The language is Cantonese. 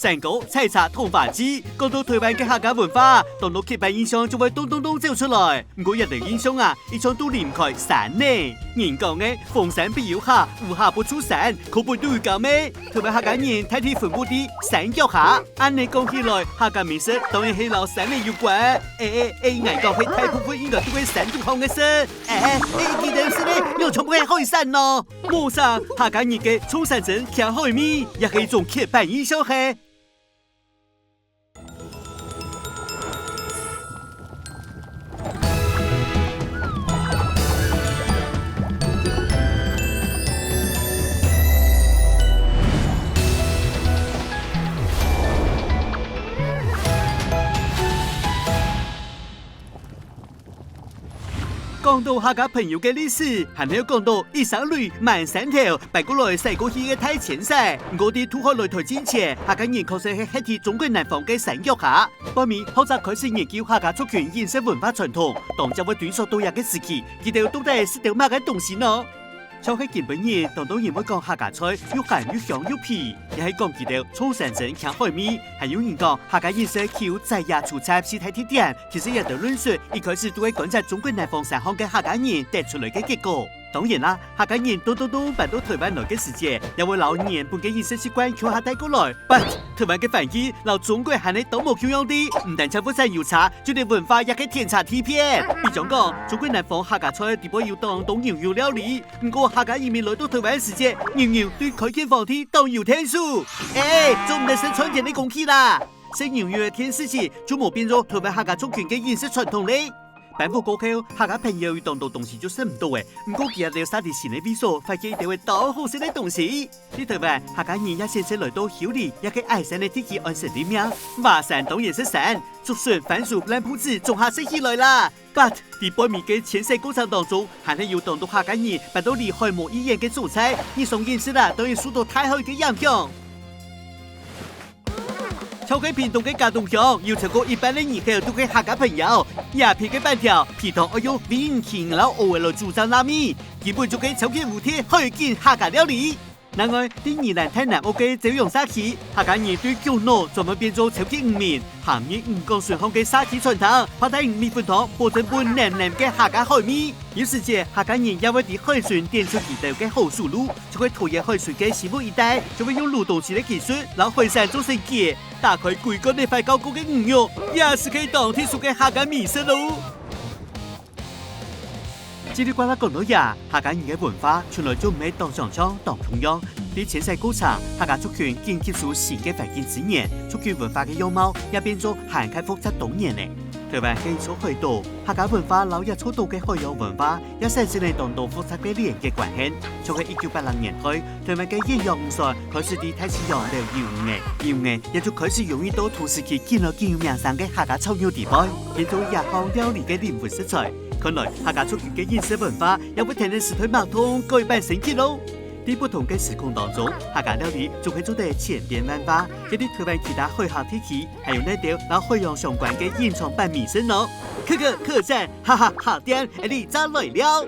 山歌、採茶、通化劑，講到台灣嘅客家文化，當到刻板印象就會咚咚咚走出來。不過一條印象啊，一向都離唔開山呢。人講嘅逢山必有客，無客不出山，可不都講咩？台灣客家人大體分布啲山腳下，按你講起來，客家美食當然係老山嘅有關。我講係大部分應該都係山東行嘅事。記得是咧，又從不會開山咯。網上客家人嘅衝山陣、搶海米，也係一種刻板印象嘅。講到客家朋友嘅歷史，還沒有講到一山淚滿山頭，擺過來駛過去嘅大遷徙。我哋土豪來台之前，客家人確實係喺中國南方嘅山腳下。後面後則開始研究客家族群飲食文化傳統，當就會對所多樣嘅時期，佢哋到底是點乜嘅東西呢？像係日本人，當然會講客家菜又鹹又香又皮，也係講佢哋衝山陣、搶海米，還有人講客家飲食靠宰鴨出菜是太特點。其實有的論述一開始都係觀察中國南方三鄉嘅客家人得出來嘅結果。當然啦，客家人都搬到台灣來嘅時節，也會老年本嘅飲食習慣靠下帶過來。But 台灣嘅環境老中國係你都冇共樣的，唔但產婦山有差，就連文化也係天差地別。比如講，中國南方客家菜地波要當牛肉料理，不過客家移民來到台灣時節，牛對開墾荒地當有天數。仲唔係生春天的工期啦，食牛肉嘅天時期就冇變咗台灣客家族群嘅飲食傳統咧。辦復過後，客家朋友當到東西就剩唔多誒，不過今日要沙地新的味素，發現一位多好食的東西。喺台灣，客家人也先先來到秀里，也去愛山的地區安身立命。華山當然是山，竹筍、番薯、爛鋪子種下食起來啦。But 喺百米嘅遷徙過程當中，還係要當到客家人辦到離海無一樣嘅做菜，你從飲食啦，當然受到太好嘅影響。超過屏東嘅家東鄉，要超過一般的人口都係客家朋友。鴉片嘅板條，皮糖要用冰淇老蚵來煮成拉米，基本就係超級無敵可以見客家料理。另外，啲宜蘭台南屋嘅就用沙琪，客家人對薑腦專門變做超級五面，鹹面五江順康嘅沙琪傳湯，泡在米粉湯，保證半黏黏嘅客家海米。有時節，客家人也會喺海船點出幾道嘅好水路，就會拖入海水嘅西部一帶，就會用魯東式嘅技術，讓海山做成結，打開規個呢塊高高嘅魚肉，也是可以當天數嘅客家美食咯。嘰里呱啦講到呀，客家人嘅文化從來就唔係當上場當中央。喺遷徙過程，客家族群經接觸新嘅環境資源，族群文化嘅樣貌也變咗涵蓋複雜多年咧。台灣係一座海島，客家文化老一初島嘅海洋文化，也產生嚟當中複雜嘅連結關係。從喺1980年開，台灣嘅遠洋漁船開始喺太平洋留遊藝也就開始用於到同時期見到見有名聲嘅客家草料地方，變做日後料理嘅靈魂色彩。看來客家族群嘅飲食文化也會天天時代脈動改變升級咯。喺不同嘅時空當中，客家料理就會做得千變萬化。喺啲台灣其他海峽地區，還有呢條同海洋相關嘅隱藏版美食呢。客讚，哈哈，好點，你咋來了？